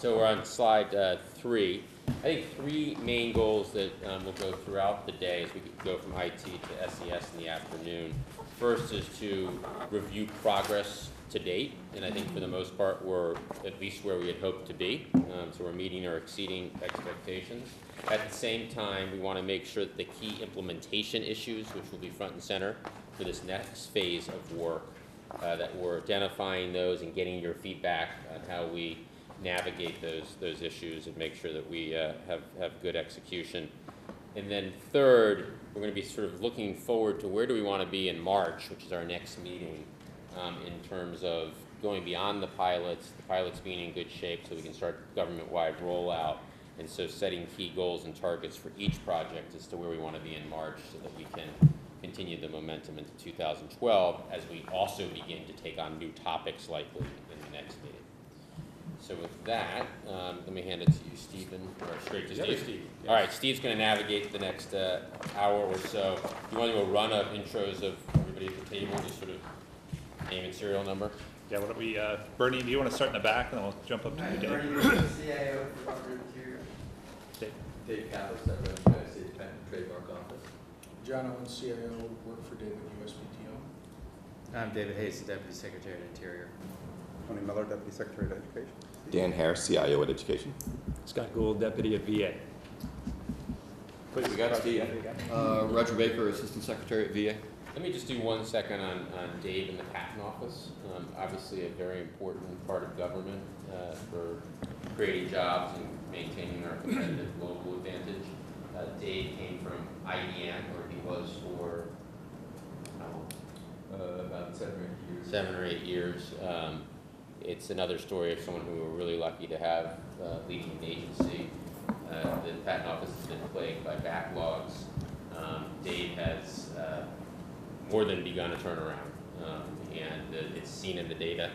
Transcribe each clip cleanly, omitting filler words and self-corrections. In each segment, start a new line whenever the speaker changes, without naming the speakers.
So we're on slide 3. I think 3 main goals that we'll go throughout the day as we go from IT to SES in the afternoon. First is to review progress to date, and I think for the most part we're at least where we had hoped to be. So we're meeting or exceeding expectations. At the same time, we want to make sure that the key implementation issues, which will be front and center for this next phase of work, that we're identifying those and getting your feedback on how we navigate those issues and make sure that we have good execution. And then third, we're going to be sort of looking forward to where do we want to be in March, which is our next meeting, in terms of going beyond the pilots being in good shape so we can start government-wide rollout, and so setting key goals and targets for each project as to where we want to be in March so that we can continue the momentum into 2012 as we also begin to take on new topics likely in the next meeting. So with that, let me hand it to you, Stephen, or straight to Steve.
Steve. Yes.
All right, Steve's going to navigate the next hour or so. You want to do a run of intros of everybody at the table, just sort of name and serial number?
Yeah, why don't we, Bernie, do you want to start in the back, and then we'll jump up to you, Dave?
Bernie is the CIO for Government Interior.
Dave Kappas, I run the United States Patent and Trademark Office.
John Owens, CIO, work for David, USPTO.
I'm David Hayes, the Deputy Secretary of Interior.
Tony Miller, Deputy Secretary of Education.
Dan Harris, CIO at Education.
Scott Gould, Deputy at VA.
Please,
We got Steve.
Roger Baker, Assistant Secretary at VA.
Let me just do 1 second on Dave and the Patent Office. Obviously a very important part of government for creating jobs and maintaining our competitive global advantage. Dave came from IBM, where he was for
About 7 or 8 years.
7 or 8 years. It's another story of someone who we were really lucky to have leading an agency. The Patent Office has been plagued by backlogs. Dave has more than begun a turnaround, and it's seen in the data,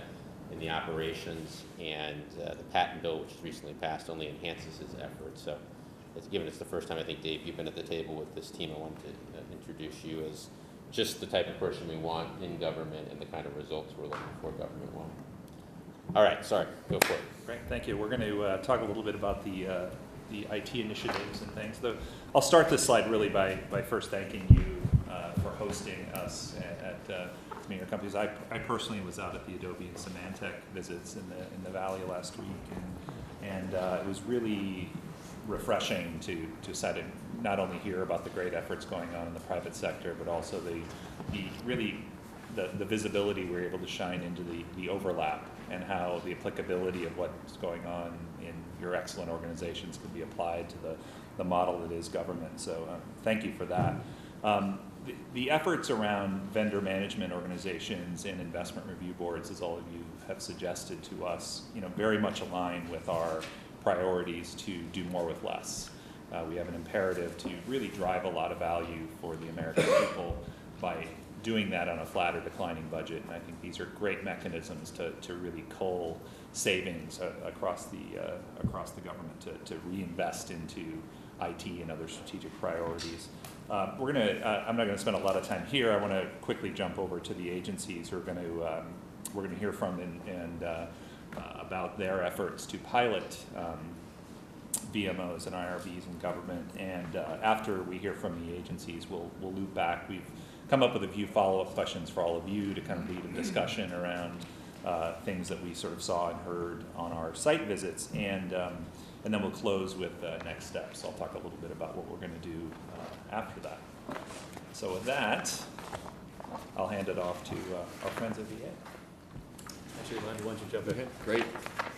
in the operations, and the patent bill, which was recently passed, only enhances his efforts. So, given it's the first time, I think, Dave, you've been at the table with this team, I wanted to introduce you as just the type of person we want in government and the kind of results we're looking for government-wide. All right, sorry, go for it.
Great, thank you. We're going to talk a little bit about the IT initiatives and things. I'll start this slide really by first thanking you for hosting us at many of your companies. I personally was out at the Adobe and Symantec visits in the Valley last week, and it was really refreshing to not only hear about the great efforts going on in the private sector, but also the visibility we're able to shine into the overlap and how the applicability of what's going on in your excellent organizations can be applied to the model that is government. So thank you for that. The efforts around vendor management organizations and investment review boards, as all of you have suggested to us, very much align with our priorities to do more with less. We have an imperative to really drive a lot of value for the American people by doing that on a flat or declining budget, and I think these are great mechanisms to really cull savings across the government to reinvest into IT and other strategic priorities. I'm not going to spend a lot of time here. I want to quickly jump over to the agencies we're going to hear from and about their efforts to pilot VMOs and IRBs in government. And after we hear from the agencies, we'll loop back. We've come up with a few follow-up questions for all of you to kind of lead a discussion around things that we sort of saw and heard on our site visits, and then we'll close with next steps. I'll talk a little bit about what we're going to do after that. So with that, I'll hand it off to our friends at VA.
Actually, Len, why don't you jump ahead?
Great.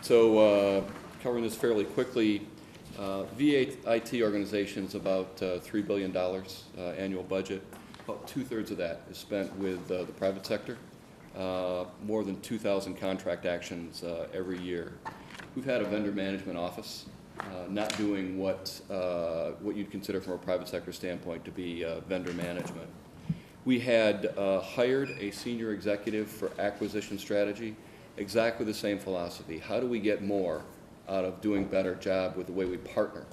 So covering this fairly quickly, VA IT organization's about $3 billion annual budget. About 2/3 of that is spent with the private sector. More than 2,000 contract actions every year. We've had a vendor management office, not doing what you'd consider from a private sector standpoint to be vendor management. We had hired a senior executive for acquisition strategy, exactly the same philosophy. How do we get more out of doing a better job with the way we partner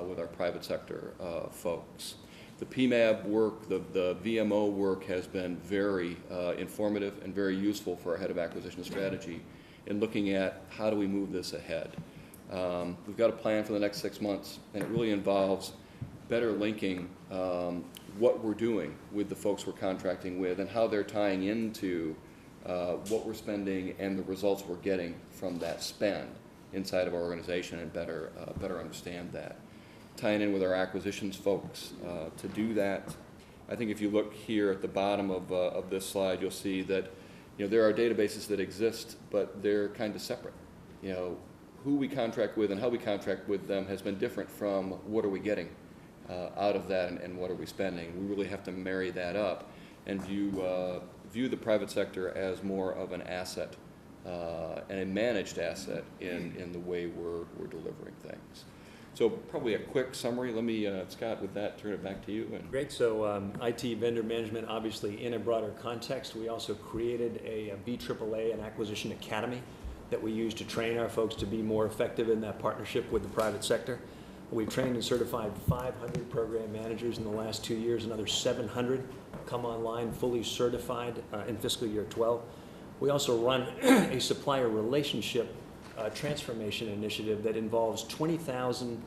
with our private sector folks? The PMAB work, the VMO work has been very informative and very useful for our head of acquisition strategy in looking at how do we move this ahead. We've got a plan for the next 6 months, and it really involves better linking what we're doing with the folks we're contracting with and how they're tying into what we're spending and the results we're getting from that spend inside of our organization, and better understand that. Tying in with our acquisitions folks to do that. I think if you look here at the bottom of this slide, you'll see that there are databases that exist, but they're kind of separate. Who we contract with and how we contract with them has been different from what are we getting out of that and what are we spending. We really have to marry that up and view the private sector as more of an asset and a managed asset in the way we're delivering things. So probably a quick summary. Let me, Scott, with that, turn it back to you.
Great. So IT vendor management, obviously in a broader context. We also created a BAAA, an acquisition academy, that we use to train our folks to be more effective in that partnership with the private sector. We've trained and certified 500 program managers in the last 2 years. Another 700 come online fully certified in fiscal year 12. We also run a supplier relationship transformation initiative that involves 20,000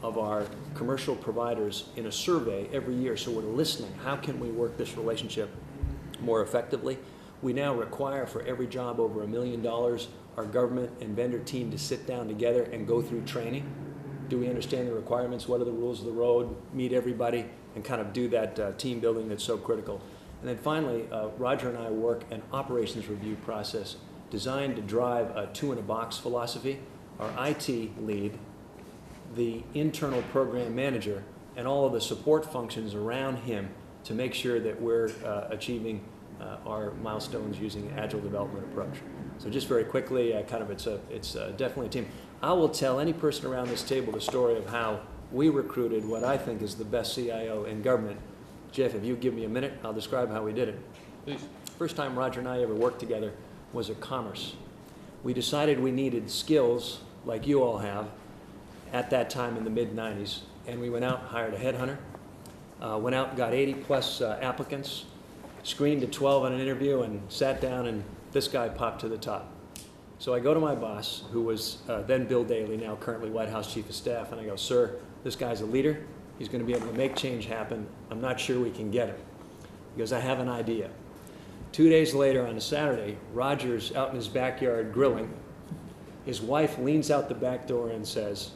of our commercial providers in a survey every year. So we're listening. How can we work this relationship more effectively? We now require for every job over $1 million, our government and vendor team to sit down together and go through training. Do we understand the requirements? What are the rules of the road? Meet everybody and kind of do that team building that's so critical. And then finally, Roger and I work an operations review process designed to drive a two-in-a-box philosophy. Our IT lead, the internal program manager, and all of the support functions around him to make sure that we're achieving our milestones using an agile development approach. So just very quickly, it's definitely a team. I will tell any person around this table the story of how we recruited what I think is the best CIO in government. Jeff, if you give me a minute, I'll describe how we did it.
Please.
First time Roger and I ever worked together was at Commerce. We decided we needed skills like you all have at that time in the mid-90s, and we went out and hired a headhunter, went out and got 80 plus applicants, screened to 12 on an interview, and sat down, and this guy popped to the top. So I go to my boss, who was then Bill Daley, now currently White House Chief of Staff, and I go, "Sir, this guy's a leader. He's going to be able to make change happen. I'm not sure we can get him." He goes, "I have an idea." 2 days later on a Saturday, Roger's out in his backyard grilling. His wife leans out the back door and says,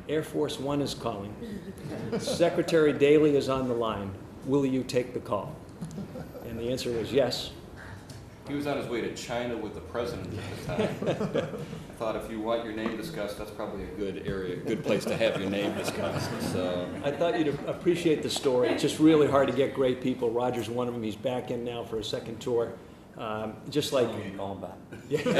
"Air Force One is calling. Secretary Daley is on the line. Will you take the call?" And the answer was yes.
He was on his way to China with the president at the time. I thought if you want your name discussed, that's probably a good place to have your name discussed. So
I thought you'd appreciate the story. It's just really hard to get great people. Roger's one of them. He's back in now for a second tour. Just like
You call him back.
yeah.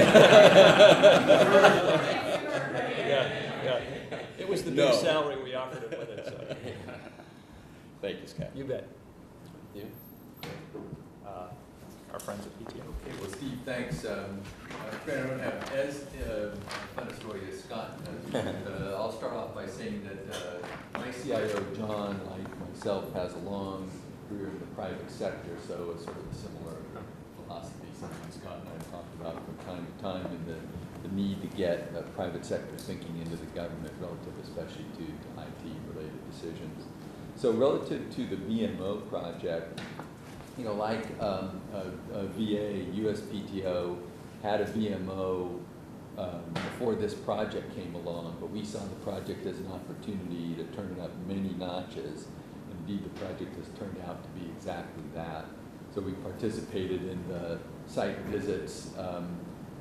It was the big salary we offered him with it. So.
thank you, Scott.
You bet.
You?
Our friends at PTO.
Okay, well, Steve, thanks. I don't have as fun a story as Scott does. I'll start off by saying that my CIO, John, like myself, has a long career in the private sector, so it's sort of a similar philosophy, something Scott and I have talked about from time to time, and the need to get private sector thinking into the government relative especially to IT-related decisions. So relative to the VMO project, like VA, USPTO had a VMO before this project came along, but we saw the project as an opportunity to turn it up many notches. Indeed, the project has turned out to be exactly that. So we participated in the site visits,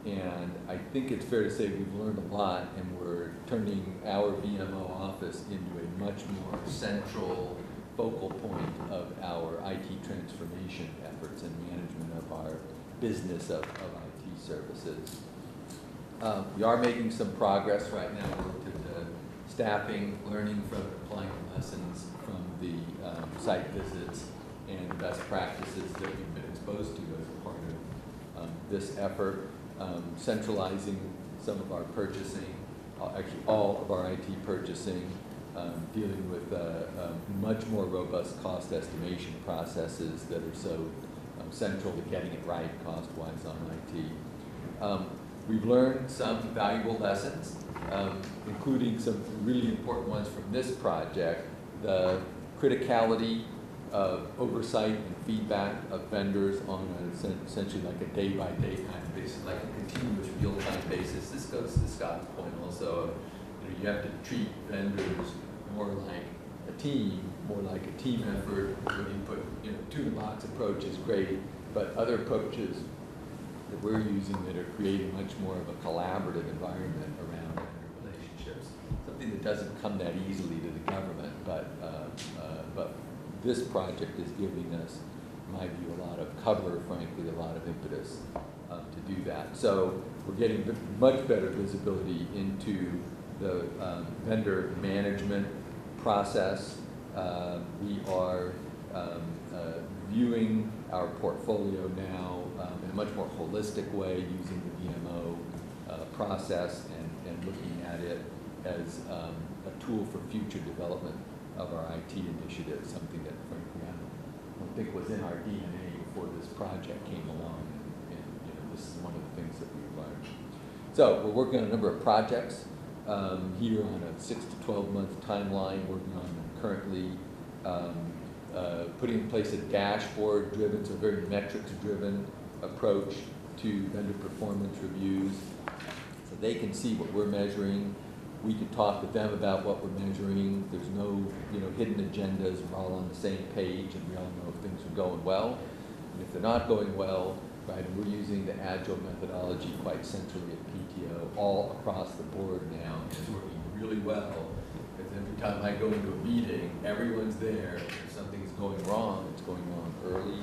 and I think it's fair to say we've learned a lot, and we're turning our VMO office into a much more central focal point of our IT transformation efforts and management of our business of IT services. We are making some progress right now relative to staffing, learning from applying lessons from the site visits and the best practices that we've been exposed to as a part of this effort, centralizing some of our purchasing, actually all of our IT purchasing, dealing with much more robust cost estimation processes that are so central to getting it right cost-wise on IT. We've learned some valuable lessons, including some really important ones from this project. The criticality of oversight and feedback of vendors on essentially like a day-by-day kind of basis, like a continuous real-time basis. This goes to Scott's point also of, you have to treat vendors more like a team, more like a team effort. When you put, two-in-the-box approach is great, but other approaches that we're using that are creating much more of a collaborative environment around vendor relationships. Something that doesn't come that easily to the government, but this project is giving us, in my view, a lot of cover, frankly, a lot of impetus to do that. So we're getting much better visibility into the vendor management process. We are viewing our portfolio now in a much more holistic way, using the VMO process and looking at it as a tool for future development of our IT initiative, something that frankly I don't think was in our DNA before this project came along, and this is one of the things that we've learned. So we're working on a number of projects here on a 6 to 12 month timeline, working on currently putting in place a dashboard driven, so a very metrics driven approach to vendor performance reviews, so they can see what we're measuring. We can talk with them about what we're measuring. There's no hidden agendas. We're all on the same page, and we all know if things are going well. And if they're not going well, right, and we're using the Agile methodology quite centrally at PTO all across the board now, and it's working really well. Because every time I go into a meeting, everyone's there. If something's going wrong, it's going wrong early.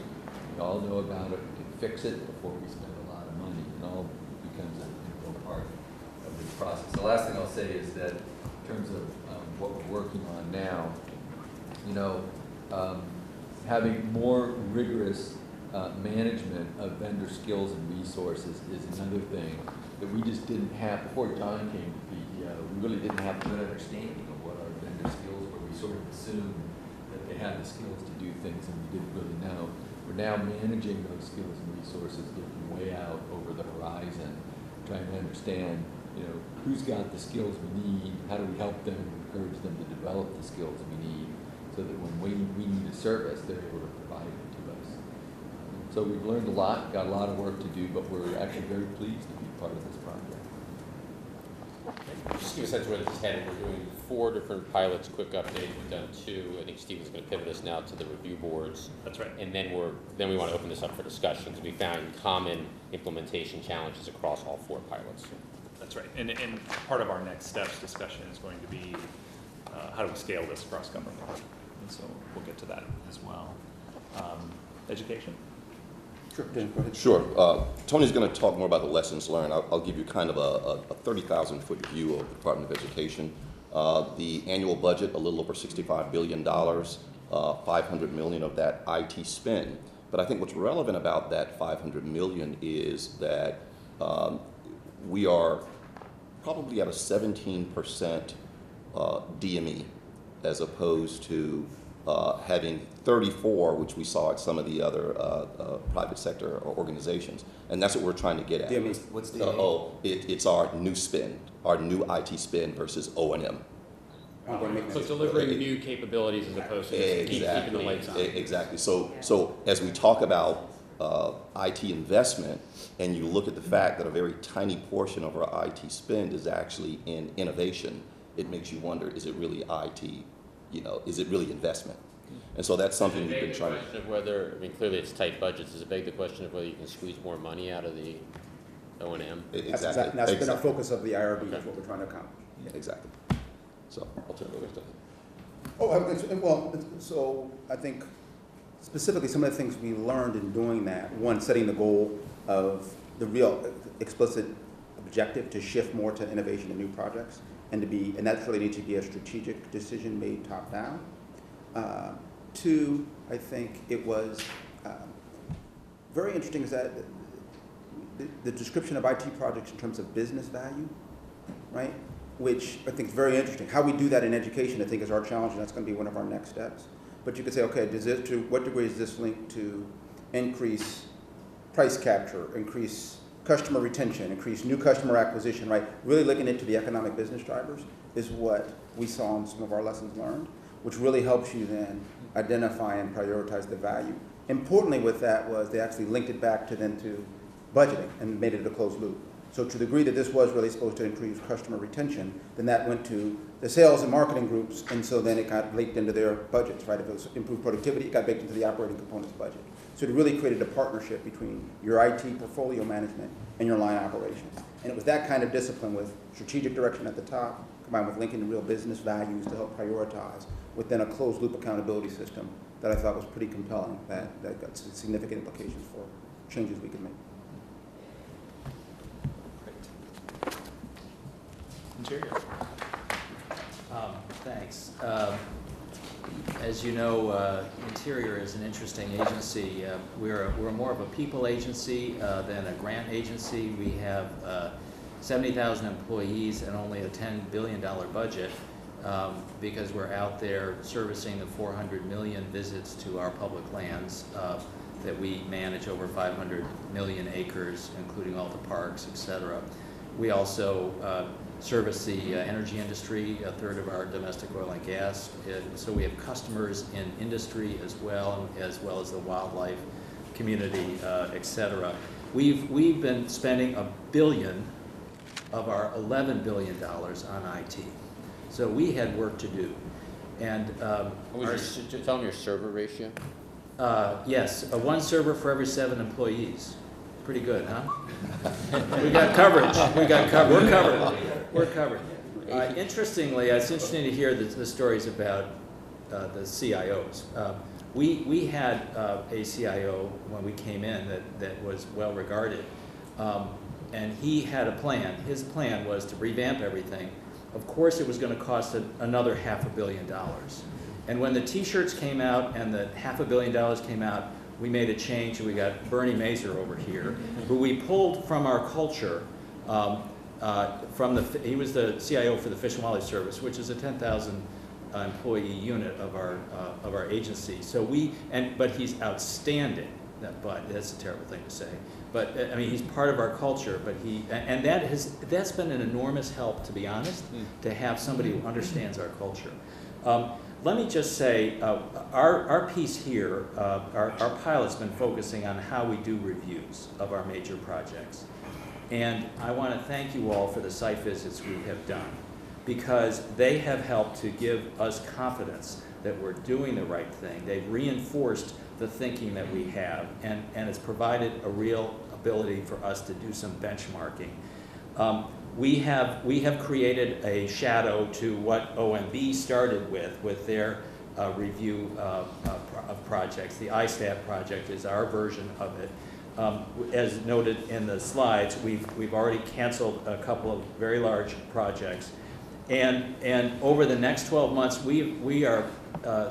We all know about it. We can fix it before we spend a lot of money. It all becomes an integral part of this process. The last thing I'll say is that in terms of what we're working on now, having more rigorous management of vendor skills and resources is another thing that we just didn't have before John came to PTO. We really didn't have a good understanding of what our vendor skills were. We sort of assumed that they had the skills to do things, and we didn't really know. We're now managing those skills and resources, looking way out over the horizon, trying to understand who's got the skills we need, how do we help them, encourage them to develop the skills we need, so that when we need a service, they're able to provide it to us. So we've learned a lot, got a lot of work to do, but we're actually very pleased to be part of this project.
Just give a sense of where this is headed. We're doing 4 different pilots, quick update. We've done 2. I think Stephen's going to pivot us now to the review boards.
That's right.
And then we want to open this up for discussions. We found common implementation challenges across all 4 pilots.
That's right. And part of our next steps discussion is going to be how do we scale this across government? And so we'll get to that as well. Education?
Sure, Dan, go ahead.
Sure. Tony's going to talk more about the lessons learned. I'll give you kind of a 30,000-foot view of the Department of Education. The annual budget, a little over $65 billion, 500 million of that IT spend. But I think what's relevant about that 500 million is that we are probably at a 17% DME, as opposed to having 34, which we saw at some of the other private sector organizations. And that's what we're trying to get at.
DME.
What's the
It's our new spend, our new IT spend versus O&M.
Ongoing
So
maintenance.
delivering new capabilities as opposed to just keeping the lights on.
Exactly. So as we talk about IT investment, and you look at the fact that a very tiny portion of our IT spend is actually in innovation, it makes you wonder, is it really IT? Is it really investment? And so that's something we've been trying to.
The question of whether, clearly it's tight budgets. Does it beg the question of whether you can squeeze more money out of the O&M?
Exactly.
That's been a focus of the IRB, is what we're trying to accomplish.
Exactly. So I'll turn it over to.
So I think specifically some of the things we learned in doing that, one, setting the goal of the real explicit objective to shift more to innovation and new projects, and that's really need to be a strategic decision made top down. 2, I think it was very interesting is that the description of IT projects in terms of business value, right? Which I think is very interesting. How we do that in education, I think, is our challenge, and that's going to be one of our next steps. But you could say, okay, to what degree is this linked to increase price capture, increase customer retention, increase new customer acquisition, right? Really looking into the economic business drivers is what we saw in some of our lessons learned, which really helps you then identify and prioritize the value. Importantly with that was they actually linked it back to budgeting and made it a closed loop. So to the degree that this was really supposed to increase customer retention, then that went to the sales and marketing groups, and so then it got baked into their budgets, right? If it was improved productivity, it got baked into the operating components budget. So it really created a partnership between your IT portfolio management and your line operations. And it was that kind of discipline with strategic direction at the top, combined with linking to real business values to help prioritize within a closed loop accountability system that I thought was pretty compelling, that got significant implications for changes we could make.
Interior.
Thanks. As you know, Interior is an interesting agency. We're more of a people agency than a grant agency. We have 70,000 employees and only a $10 billion budget because we're out there servicing the 400 million visits to our public lands that we manage, over 500 million acres, including all the parks, et cetera. We also service the energy industry, a third of our domestic oil and gas. So we have customers in industry as well as the wildlife community, et cetera. We've been spending $1 billion of our $11 billion on IT. So we had work to do. And
Tell them your server ratio.
yes, one server for every 7 employees. Pretty good, huh? We got coverage. We're covered. Interestingly, it's interesting to hear the stories about the CIOs. We had a CIO when we came in that was well regarded, and he had a plan. His plan was to revamp everything. Of course, it was going to cost another $500 million. And when the T-shirts came out and the $500 million came out, we made a change, and we got Bernie Mazer over here, who we pulled from our culture. He was the CIO for the Fish and Wildlife Service, which is a 10,000 employee unit of our agency. So but he's outstanding. That's a terrible thing to say. But I mean, he's part of our culture. But that's been an enormous help, to be honest, to have somebody who understands our culture. Let me just say, our piece here, our pilot's been focusing on how we do reviews of our major projects. And I want to thank you all for the site visits we have done, because they have helped to give us confidence that we're doing the right thing. They've reinforced the thinking that we have, and it's provided a real ability for us to do some benchmarking. We have created a shadow to what OMB started with their review of projects. The ISTAT project is our version of it. As noted in the slides, we've already canceled a couple of very large projects, and over the next 12 months, we are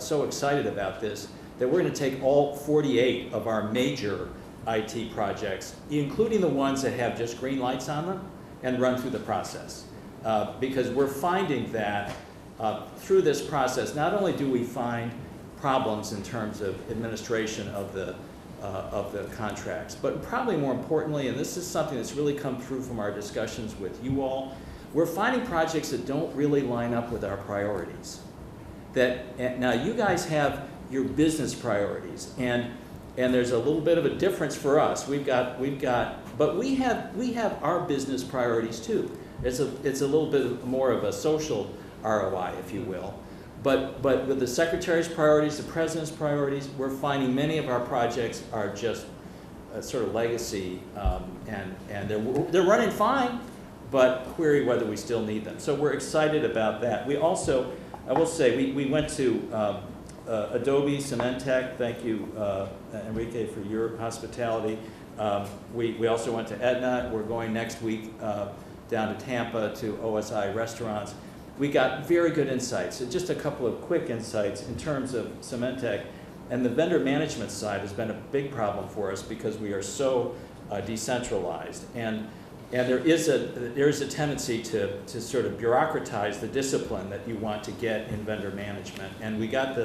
so excited about this that we're going to take all 48 of our major IT projects, including the ones that have just green lights on them, and run through the process. Because we're finding that through this process, not only do we find problems in terms of administration of the contracts, but probably more importantly, and this is something that's really come through from our discussions with you all, we're finding projects that don't really line up with our priorities. Now you guys have your business priorities, and there's a little bit of a difference for us. But we have our business priorities too. It's a little bit more of a social ROI, if you will. But with the Secretary's priorities, the President's priorities, we're finding many of our projects are just a sort of legacy, and they're running fine, but query whether we still need them. So we're excited about that. We also, I will say, we went to Adobe, Symantec. Thank you, Enrique, for your hospitality. We also went to Aetna. We're going next week down to Tampa to OSI restaurants. We got very good insights. Just a couple of quick insights in terms of Symantec. And the vendor management side has been a big problem for us because we are so decentralized. And there is a tendency to sort of bureaucratize the discipline that you want to get in vendor management. And we got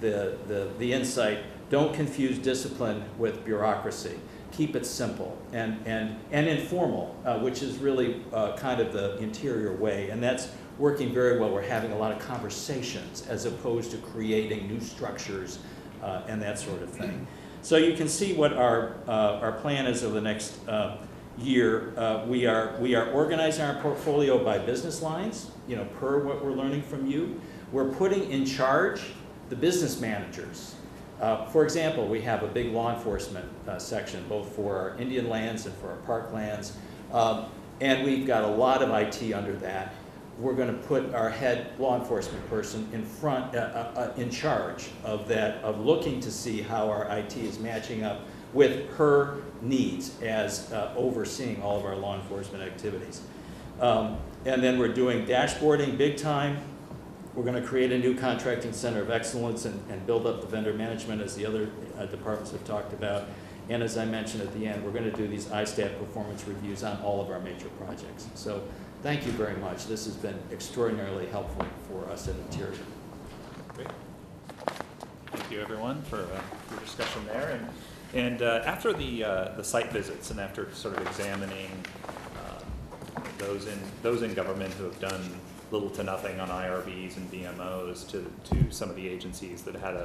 the insight, don't confuse discipline with bureaucracy. keep it simple and informal, which is really kind of the interior way, and that's working very well. We're having a lot of conversations as opposed to creating new structures and that sort of thing. So you can see what our plan is over the next year. We are organizing our portfolio by business lines, per what we're learning from you. We're putting in charge the business managers. For example, we have a big law enforcement section, both for our Indian lands and for our park lands, and we've got a lot of IT under that. We're going to put our head law enforcement person in charge of that, of looking to see how our IT is matching up with her needs as overseeing all of our law enforcement activities. And then we're doing dashboarding big time. We're going to create a new contracting center of excellence and build up the vendor management, as the other departments have talked about. And as I mentioned at the end, we're going to do these ISTAT performance reviews on all of our major projects. So thank you very much. This has been extraordinarily helpful for us at Interior.
Great. Thank you, everyone, for your discussion there. And after the site visits and after sort of examining those in government who have done little to nothing on IRBs and DMOs to some of the agencies that had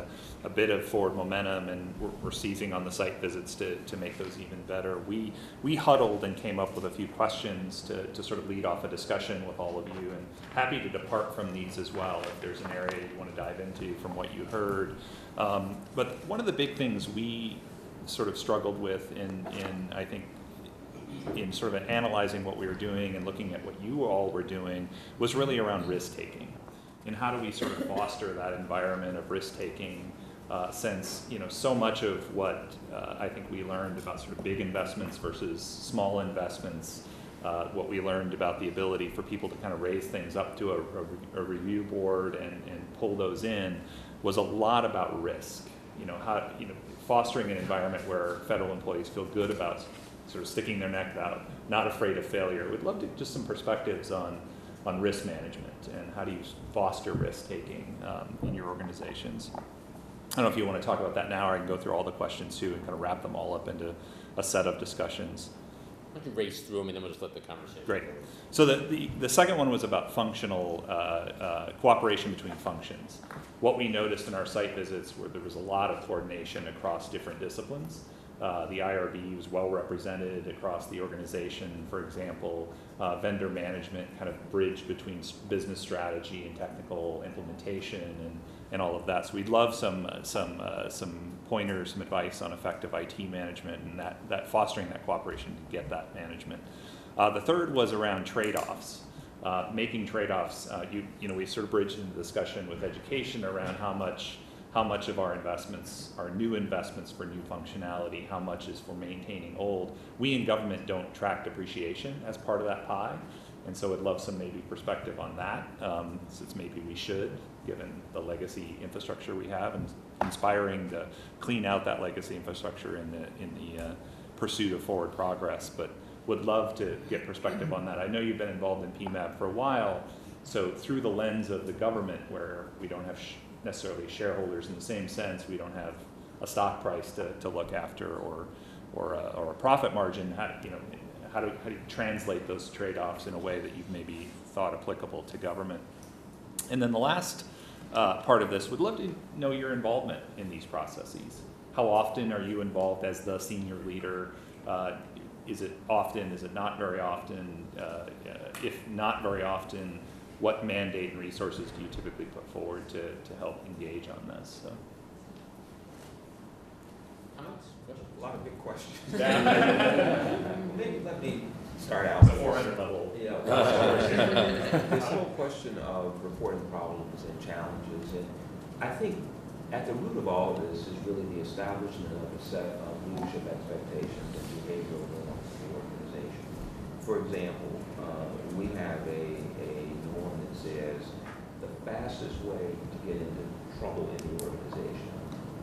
a bit of forward momentum and were seizing on the site visits to make those even better. We huddled and came up with a few questions to sort of lead off a discussion with all of you, and happy to depart from these as well if there's an area you want to dive into from what you heard. But one of the big things we sort of struggled with in I think in sort of analyzing what we were doing and looking at what you all were doing was really around risk-taking. And how do we sort of foster that environment of risk-taking since, so much of what I think we learned about sort of big investments versus small investments, what we learned about the ability for people to kind of raise things up to a review board and pull those in was a lot about risk. Fostering an environment where federal employees feel good about sort of sticking their neck out, not afraid of failure. We'd love to just some perspectives on risk management and how do you foster risk-taking in your organizations. I don't know if you want to talk about that now, or I can go through all the questions too and kind of wrap them all up into a set of discussions.
Why don't you race through them and then we'll just let the conversation
Great.
go.
So the second one was about functional cooperation between functions. What we noticed in our site visits were there was a lot of coordination across different disciplines. The IRB was well represented across the organization. For example, vendor management kind of bridged between business strategy and technical implementation and all of that. So we'd love some pointers, some advice on effective IT management and that fostering that cooperation to get that management. The third was around trade-offs. Making trade-offs, we sort of bridged into discussion with education around how much of our investments are new investments for new functionality, how much is for maintaining old. We in government don't track depreciation as part of that pie, and so I'd love some maybe perspective on that, since maybe we should, given the legacy infrastructure we have, and inspiring to clean out that legacy infrastructure in the pursuit of forward progress, but would love to get perspective on that. I know you've been involved in PMAB for a while, so through the lens of the government where we don't have necessarily shareholders in the same sense, we don't have a stock price to look after or a profit margin, how do you translate those trade-offs in a way that you've maybe thought applicable to government? And then the last part of this, would love to know your involvement in these processes. How often are you involved as the senior leader? Is it often? Is it not very often? If not very often, what mandate and resources do you typically put forward to help engage on this? So.
Comments? Questions?
A lot of big questions.
Yeah.
Maybe let me start out.
It's a 400 level.
Yeah. This whole question of reporting problems and challenges, and I think at the root of all of this is really the establishment of a set of leadership expectations and behavioral norms for the organization. For example, we have a norm that says the fastest way to get into trouble in the organization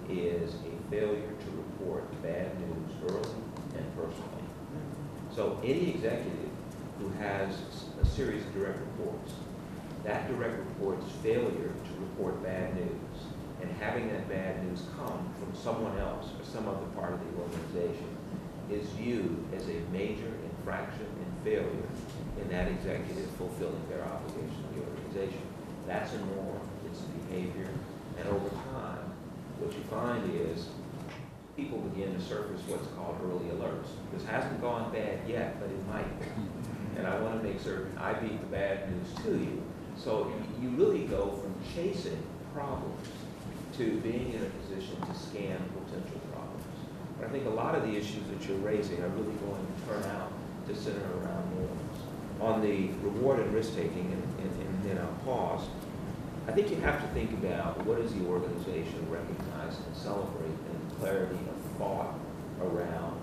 is a failure to report bad news early and personally. So any executive who has a series of direct reports, that direct report's failure to report bad news and having that bad news come from someone else or some other part of the organization is viewed as a major infraction and failure in that executive fulfilling their obligation to the organization. That's a norm, it's a behavior, and over time, what you find is people begin to surface what's called early alerts. This hasn't gone bad yet, but it might. And I want to make certain I beat the bad news to you. So you really go from chasing problems to being in a position to scan potential problems. But I think a lot of the issues that you're raising are really going to turn out to center around norms. On the reward and risk-taking, and then I'll pause, I think you have to think about what does the organization recognize and celebrate and clarity of thought around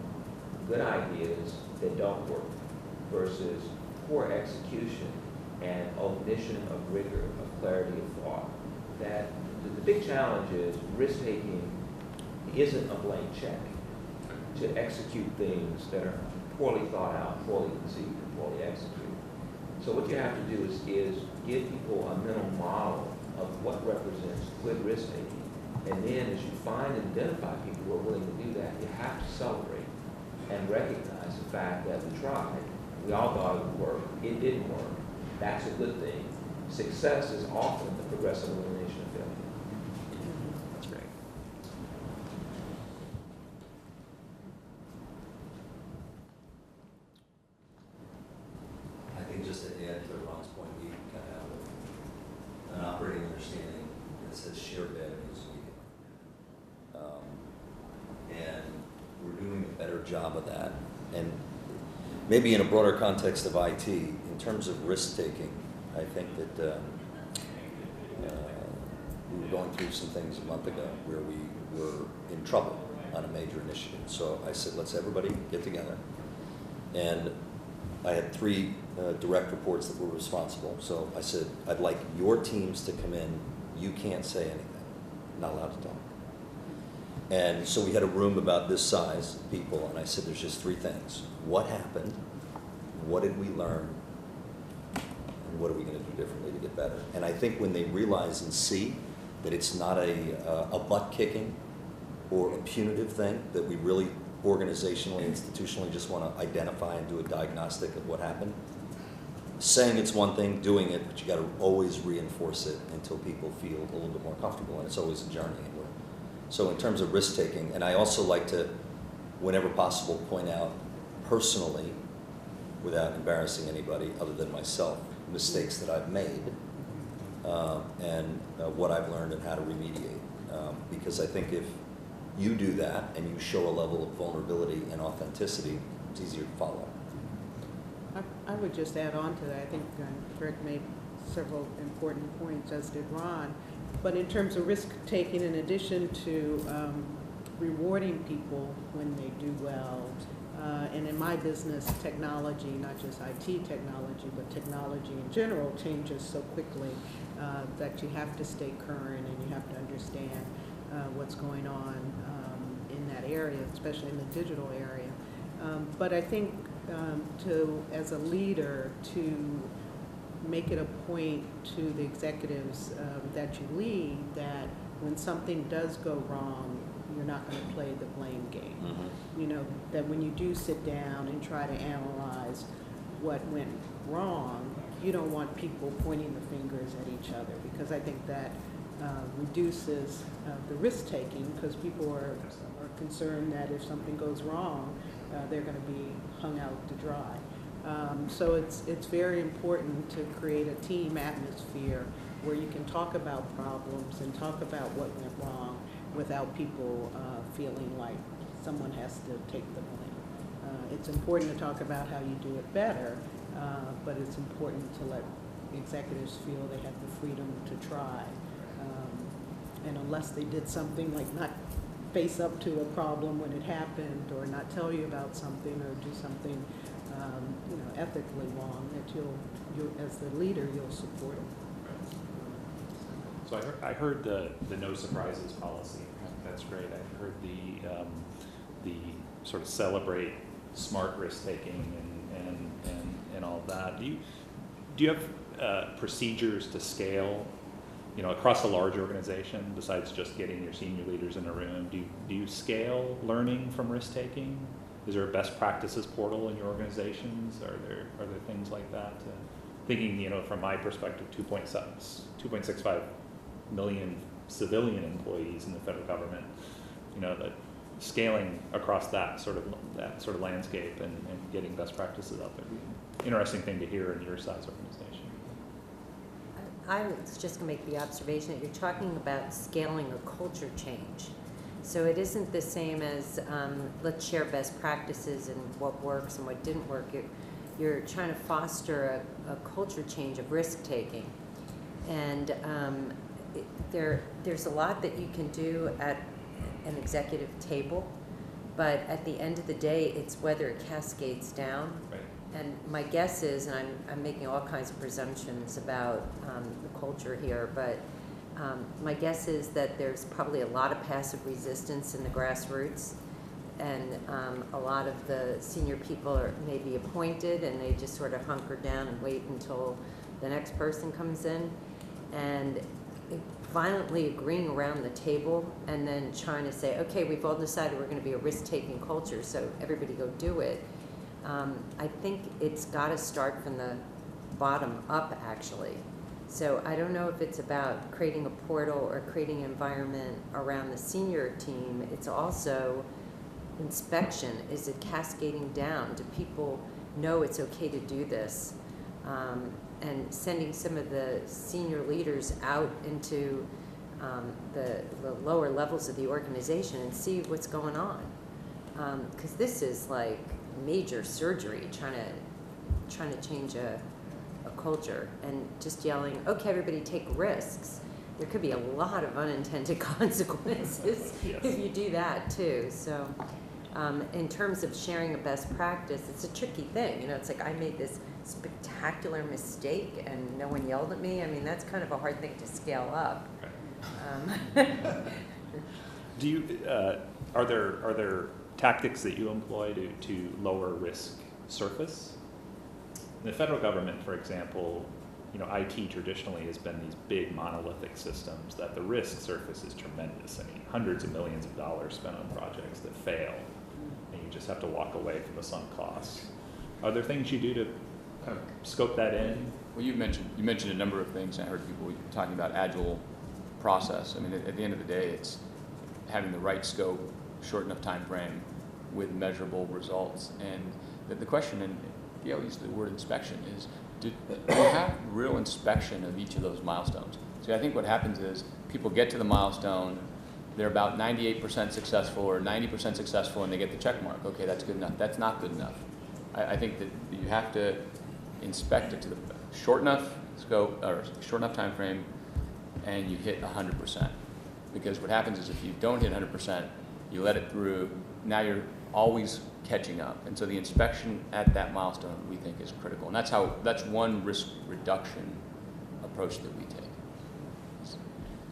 good ideas that don't work versus poor execution and omission of rigor, of clarity of thought. That the big challenge is risk-taking isn't a blank check to execute things that are poorly thought out, poorly conceived, and poorly executed. So what you have to do is give people a mental model of what represents good risk-taking. And then as you find and identify people who are willing to do that, you have to celebrate and recognize the fact that we tried. We all thought it would work. It didn't work. That's a good thing. Success is often the progressive elimination of failure.
That's great.
I think just to add to Ron's point, we kind of have an operating understanding that says shared bad news week. And we're doing a better job of that. And maybe in a broader context of IT, in terms of risk-taking, I think that we were going through some things a month ago where we were in trouble on a major initiative. So I said, let's everybody get together. And I had 3 direct reports that were responsible. So I said, I'd like your teams to come in. You can't say anything. Not allowed to talk. And so we had a room about this size, people, and I said, there's just 3 things. What happened? What did we learn? And what are we going to do differently to get better? And I think when they realize and see that it's not a butt-kicking or a punitive thing, that we really organizationally, institutionally just want to identify and do a diagnostic of what happened, saying it's one thing, doing it, but you got to always reinforce it until people feel a little bit more comfortable, and it's always a journey. So in terms of risk-taking, and I also like to, whenever possible, point out personally, without embarrassing anybody other than myself, mistakes that I've made and what I've learned and how to remediate. Because I think if you do that and you show a level of vulnerability and authenticity, it's easier to follow.
I would just add on to that. I think Greg made several important points, as did Ron. But in terms of risk-taking, in addition to rewarding people when they do well, and in my business, technology, not just IT technology, but technology in general, changes so quickly that you have to stay current and you have to understand what's going on in that area, especially in the digital area. But I think as a leader, to make it a point to the executives that you lead that when something does go wrong, you're not going to play the blame game. Mm-hmm. You know, that when you do sit down and try to analyze what went wrong, you don't want people pointing the fingers at each other, because I think that reduces the risk-taking, because people are concerned that if something goes wrong, they're going to be hung out to dry. So it's very important to create a team atmosphere where you can talk about problems and talk about what went wrong without people feeling like someone has to take the blame. It's important to talk about how you do it better, but it's important to let executives feel they have the freedom to try. And unless they did something like not face up to a problem when it happened, or not tell you about something, or do something ethically wrong, that you as the leader, you'll support it.
So I heard the no surprises policy. That's great. I heard the sort of celebrate smart risk taking and all of that. Do you have procedures to scale, across a large organization, besides just getting your senior leaders in a room? Do you scale learning from risk taking? is there a best practices portal in your organizations? Are there things like that? Thinking, you know, from my perspective, 2.65 million civilian employees in the federal government, you know, that scaling across that sort of landscape and getting best practices out there. Interesting thing to hear in your size organization.
I was just going to make the observation that you're talking about scaling a culture change. So it isn't the same as let's share best practices and what works and what didn't work. You're trying to foster a culture change of risk-taking. And there's a lot that you can do at an executive table, but at the end of the day, it's whether it cascades down.
Right.
And my guess is, and I'm making all kinds of presumptions about the culture here, but my guess is that there's probably a lot of passive resistance in the grassroots, and a lot of the senior people may be appointed, and they just sort of hunker down and wait until the next person comes in, and violently agreeing around the table and then trying to say, okay, we've all decided we're going to be a risk-taking culture, so everybody go do it. I think it's got to start from the bottom up, actually. So I don't know if it's about creating a portal or creating an environment around the senior team. It's also inspection. Is it cascading down? Do people know it's okay to do this? And sending some of the senior leaders out into the lower levels of the organization and see what's going on. Because this is like major surgery, trying to change a culture, and just yelling, okay, everybody take risks. There could be a lot of unintended consequences if you do that too. So in terms of sharing a best practice, it's a tricky thing. You know, it's like I made this spectacular mistake and no one yelled at me. I mean, that's kind of a hard thing to scale up.
Do you are there tactics that you employ to lower risk surface? In the federal government, for example, you know, IT traditionally has been these big monolithic systems that the risk surface is tremendous. I mean, hundreds of millions of dollars spent on projects that fail, and you just have to walk away from the sunk costs. Are there things you do to kind of scope that in?
Well, you mentioned a number of things. I heard people talking about agile process. I mean, at the end of the day, it's having the right scope, short enough time frame, with measurable results. And the question, and Gail used the word inspection, is do you have real inspection of each of those milestones? See, I think what happens is people get to the milestone, they're about 98% successful or 90% successful, and they get the check mark. Okay, that's good enough. That's not good enough. I think that you have to inspect it to the short enough scope or short enough time frame, and you hit 100%. Because what happens is if you don't hit 100%, you let it through. Now you're always catching up, and so the inspection at that milestone we think is critical, and that's one risk reduction approach that we take.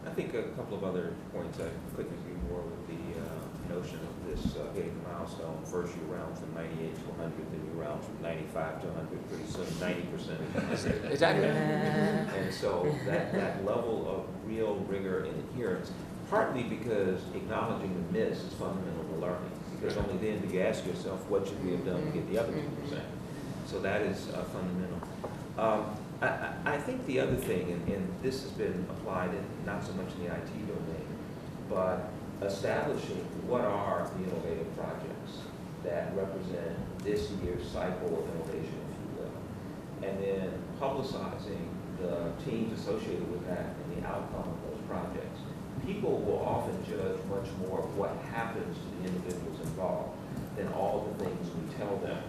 I think a couple of other points I couldn't agree more with the notion of this hitting the milestone. First you round from 98 to 100, then you round from 95 to 100. Pretty soon 90% is
exactly.
And so that level of real rigor and adherence, partly because acknowledging the miss is fundamental to learning. Because only then do you ask yourself, what should we have done to get the other 2%? So that is fundamental. I think the other thing, and this has been applied in not so much in the IT domain, but establishing what are the innovative projects that represent this year's cycle of innovation, if you will, and then publicizing the teams associated with that and the outcome of those projects. People will often judge much more of what happens to the individuals involved than all the things we tell them.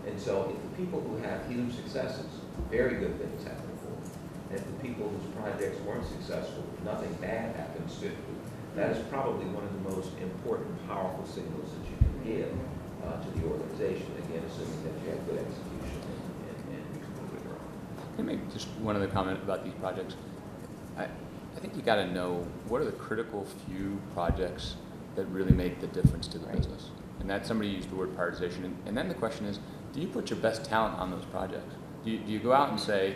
And so if the people who have huge successes, very good things happen for them. And if the people whose projects weren't successful, nothing bad happens to them. That is probably one of the most important, powerful signals that you can give to the organization, again, assuming that you have good execution and reasonable rigor on it.
Can I make just one other comment about these projects? I think you got to know what are the critical few projects that really make the difference to the business. And that somebody used the word prioritization. And then the question is, do you put your best talent on those projects? Do you go out and say,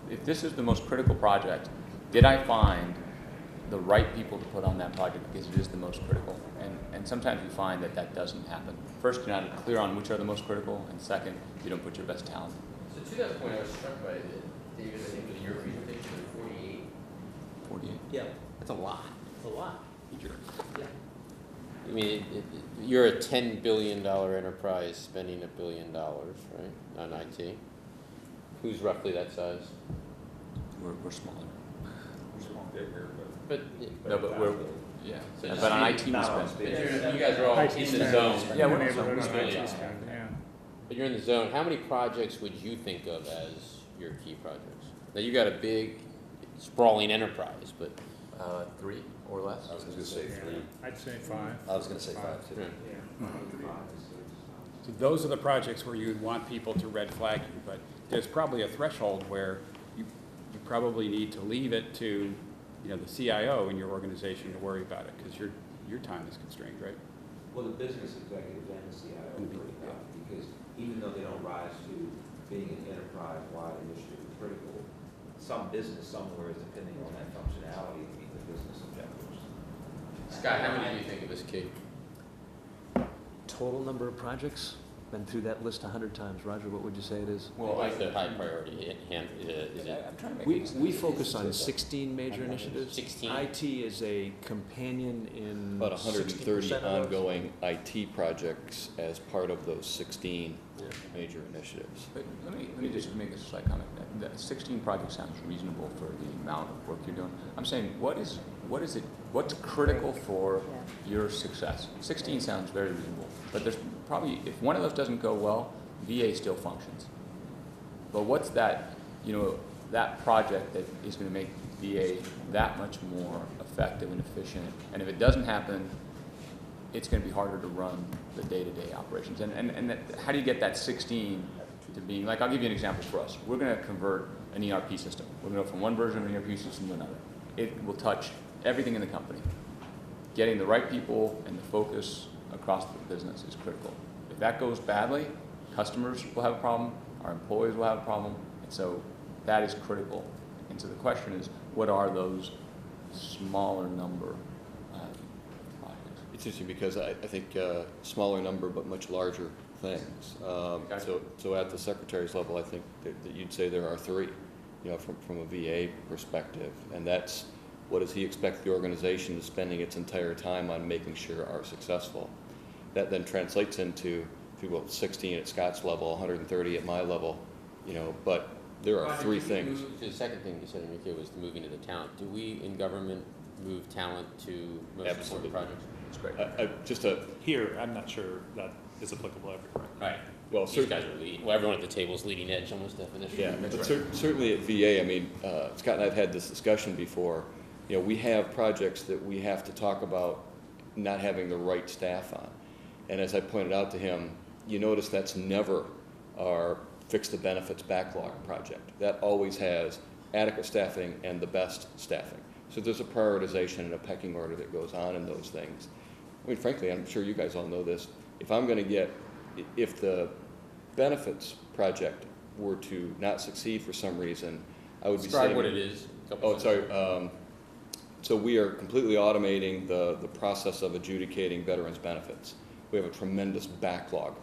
if this is the most critical project, did I find the right people to put on that project because it is the most critical. And sometimes we find that that doesn't happen. First, you're not clear on which are the most critical, and second, you don't put your best talent.
So to that point, I was struck by it, David, I think with your presentation of 48.
48.
Yeah,
That's a lot.
a lot.
Yeah. I mean, you're a $10 billion enterprise spending $1 billion, right, on IT? Who's roughly that size?
We're smaller.
But,
No, but we're, yeah.
So
But
just
on
be-
IT, we
but
spend.
you guys are all in the zone.
Yeah, we're in the
neighborhood
zone.
of
Yeah.
IT spend, yeah.
But you're in the zone. How many projects would you think of as your key projects? Now, you got a big, sprawling enterprise, but
3 or less.
I was gonna say 3.
I'd say 5.
I was gonna say 5 too.
So those are the projects where you'd want people to red flag you, but there's probably a threshold where you probably need to leave it to, the CIO in your organization to worry about it, because your time is constrained, right?
Well, the business executives and the CIO worry about it, because even though they don't rise to being an enterprise-wide initiative critical, some business somewhere is depending on that functionality to meet the business objectives.
Scott, how many do you think of as key?
Total number of projects? Been through that list 100 times. Roger, what would you say it is?
Well, like the high priority hand, is it?
I'm trying to make
We focus on 16 major initiatives.
16?
IT is a companion in
About 130
60% of those.
ongoing IT projects as part of those 16 major initiatives.
But let me just make a slight comment. That 16 projects sounds reasonable for the amount of work you're doing. I'm saying, what's critical for your success? 16 sounds very reasonable, but there's probably, if one of those doesn't go well, VA still functions. But what's that, that project that is going to make VA that much more effective and efficient? And if it doesn't happen, it's going to be harder to run the day-to-day operations. And how do you get that 16 to being, like, I'll give you an example for us. We're going to convert an ERP system. We're going to go from one version of an ERP system to another. It will touch everything in the company. Getting the right people and the focus across the business is critical. If that goes badly, customers will have a problem, our employees will have a problem, and so that is critical. And so the question is, what are those smaller number projects?
It's interesting because I think smaller number but much larger things. So at the secretary's level, I think that you'd say there are 3, from a VA perspective, and that's what does he expect the organization is spending its entire time on making sure are successful. That then translates into, if you will, 16 at Scott's level, 130 at my level, but there are
Roger,
3
did we
things.
move to the second thing you said, Enrique, was moving to the talent. Do we in government move talent to most
Absolutely.
important projects?
That's great.
Here, I'm not sure that is applicable everywhere.
Right.
Well,
These guys are leading. Well, everyone at the table is leading edge almost definition.
Yeah,
That's
but
right.
certainly at VA, I mean, Scott and I have had this discussion before. We have projects that we have to talk about not having the right staff on. And as I pointed out to him, you notice that's never our fix the benefits backlog project. That always has adequate staffing and the best staffing. So there's a prioritization and a pecking order that goes on in those things. I mean, frankly, I'm sure you guys all know this. If the benefits project were to not succeed for some reason, I would be saying.
Describe what it is.
Oh, sorry. So we are completely automating the process of adjudicating veterans' benefits. We have a tremendous backlog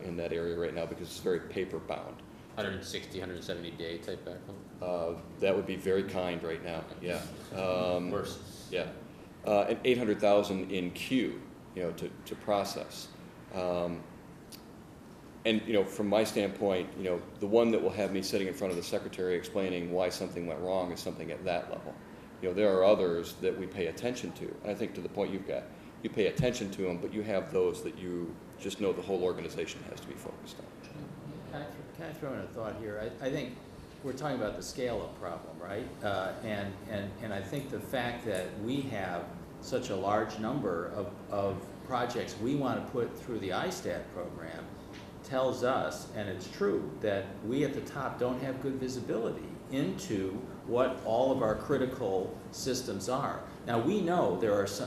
in that area right now because it's very paper-bound.
160, 170 day type backlog?
That would be very kind right now, yeah.
Worse.
Yeah. And 800,000 in queue, to process. And, from my standpoint, the one that will have me sitting in front of the secretary explaining why something went wrong is something at that level. There are others that we pay attention to. And I think to the point you've got, you pay attention to them, but you have those that you just know the whole organization has to be focused on.
Can I throw in a thought here? I think we're talking about the scale-up problem, right? And I think the fact that we have such a large number of projects we want to put through the ISTAT program tells us, and it's true, that we at the top don't have good visibility into what all of our critical systems are. Now we know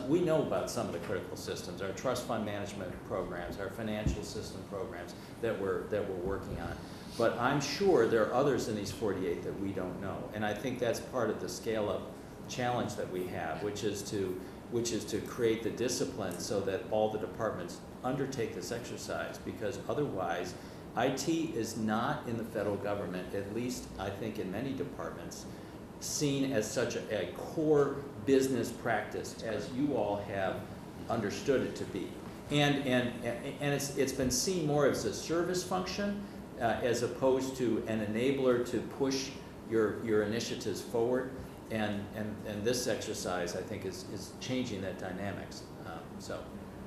we know about some of the critical systems, our trust fund management programs, our financial system programs that we're working on. But I'm sure there are others in these 48 that we don't know. And I think that's part of the scale up challenge that we have, which is to create the discipline so that all the departments undertake this exercise, because otherwise IT is not in the federal government, at least I think in many departments, seen as such a core business practice as you all have understood it to be. And it's been seen more as a service function as opposed to an enabler to push your initiatives forward. And this exercise, I think, is changing that dynamics.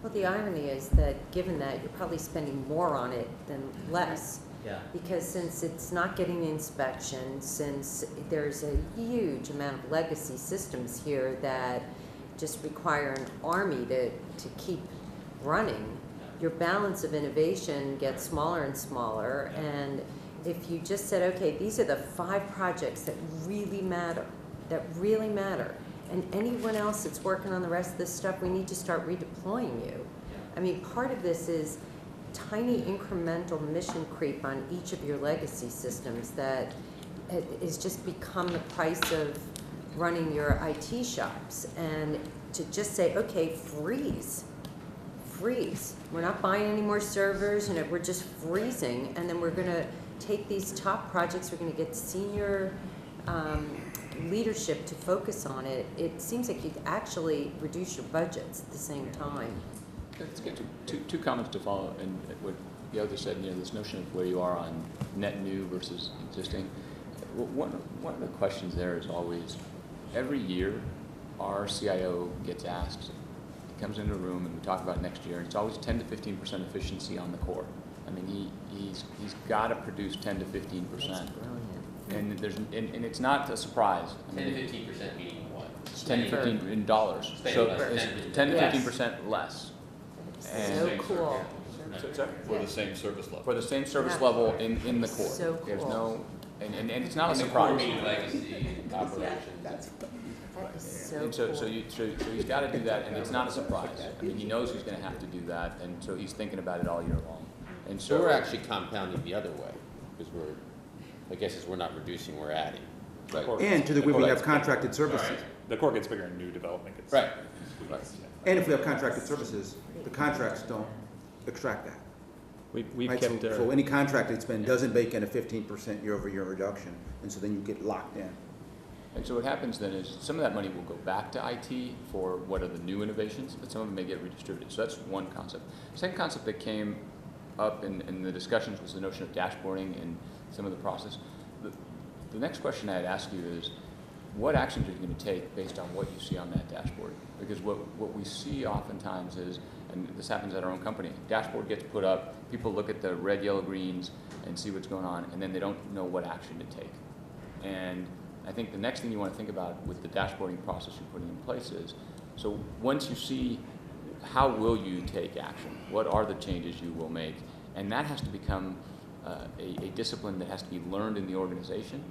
Well, the irony is that given that, you're probably spending more on it than less.
Yeah.
Because since it's not getting the inspection, since there's a huge amount of legacy systems here that just require an army to keep running, your balance of innovation gets smaller and smaller. And if you just said, okay, these are the 5 projects that really matter, and anyone else that's working on the rest of this stuff, we need to start redeploying you. I mean, part of this is tiny incremental mission creep on each of your legacy systems that is just become the price of running your IT shops. And to just say, okay, freeze. We're not buying any more servers, we're just freezing, and then we're gonna take these top projects, we're gonna get senior leadership to focus on it. It seems like you'd actually reduce your budgets at the same time.
Let's get to two comments to follow, and what Yota said, this notion of where you are on net new versus existing. One of the questions there is always, every year, our CIO gets asked, he comes into a room and we talk about next year, and it's always 10 to 15% efficiency on the core. I mean, he's got to produce 10 to 15%.
That's brilliant.
And it's not a surprise.
10 to 15% meaning what?
10 to 15 in dollars. So it's 10 to 15% less.
So cool.
For the same service level.
For the same service level in the core.
So cool.
There's no, and it's not a
And the core
surprise.
meaning legacy operations.
That is so
And
cool.
so he's got to do that, and it's not a surprise. I mean, he knows he's going to have to do that, and so he's thinking about it all year long. And
So we're actually compounding the other way, because I guess as we're not reducing, we're adding.
Right.
And to the degree we have contracted services.
The core gets bigger in new development. Gets
Right.
And if we have contracted services, the contracts don't extract that.
We've
Right,
kept
so any contracted spend doesn't bake in a 15% year-over-year reduction, and so then you get locked in.
And so what happens then is some of that money will go back to IT for what are the new innovations, but some of them may get redistributed. So that's one concept. Second concept that came up in the discussions was the notion of dashboarding and some of the process. The next question I'd ask you is, what actions are you going to take based on what you see on that dashboard? Because what we see oftentimes is, and this happens at our own company, dashboard gets put up, people look at the red, yellow, greens and see what's going on, and then they don't know what action to take. And I think the next thing you want to think about with the dashboarding process you're putting in place is, so once you see, how will you take action? What are the changes you will make? And that has to become a discipline that has to be learned in the organization,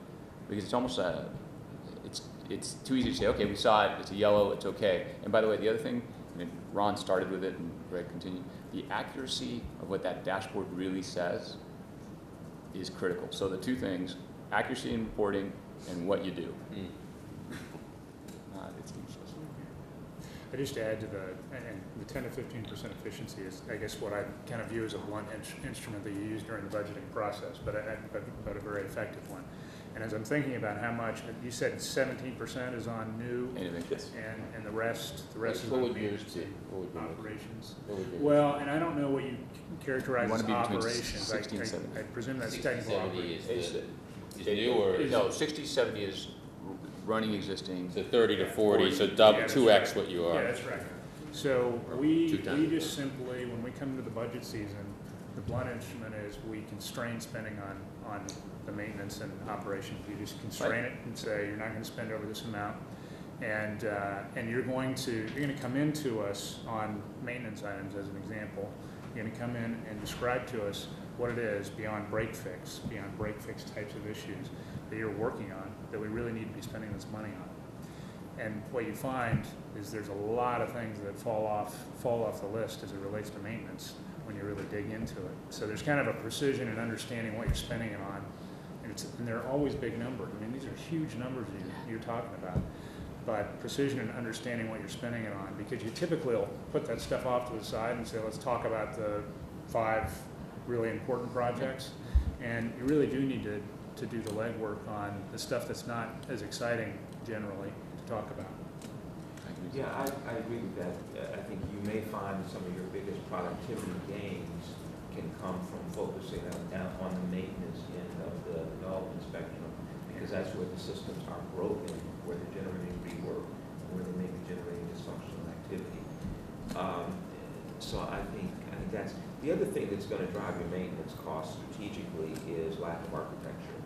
because it's almost it's too easy to say, okay, we saw it, it's a yellow, it's okay. And by the way, the other thing, I mean, Ron started with it and Greg continued, the accuracy of what that dashboard really says is critical. So the two things, accuracy in reporting and what you do. It's useless.
I just add to the 10 to 15% efficiency is, I guess, what I kind of view as a blunt instrument that you use during the budgeting process, but a very effective one. And as I'm thinking about how much, you said 17% is on new, and the rest is on maintenance and operations. Well, and I don't know what you characterize as operations.
60 and 70.
I presume that's technical operations.
Is new or?
No, 60, 70 is running existing.
So 30 to 40, so double, 2x what you are.
Yeah, that's right. So we just simply, when we come into the budget season, the blunt instrument is we constrain spending on the maintenance and operations. You just constrain it and say you're not going to spend over this amount, and you're going to come into us on maintenance items as an example. You're going to come in and describe to us what it is beyond break fix types of issues that you're working on that we really need to be spending this money on. And what you find is there's a lot of things that fall off the list as it relates to maintenance when you really dig into it. So there's kind of a precision in understanding what you're spending it on, and they're always big numbers. I mean, these are huge numbers you're talking about. but precision and understanding what you're spending it on, because you typically will put that stuff off to the side and say, let's talk about the 5 really important projects. And you really do need to do the legwork on the stuff that's not as exciting generally to talk about.
Yeah, I agree with that. I think you may find some of your biggest productivity gains can come from focusing on the maintenance end of the development spectrum, because that's where the systems are broken, where they're generating rework, where they may be generating dysfunctional activity. So I think that's the other thing that's going to drive your maintenance costs strategically is lack of architecture.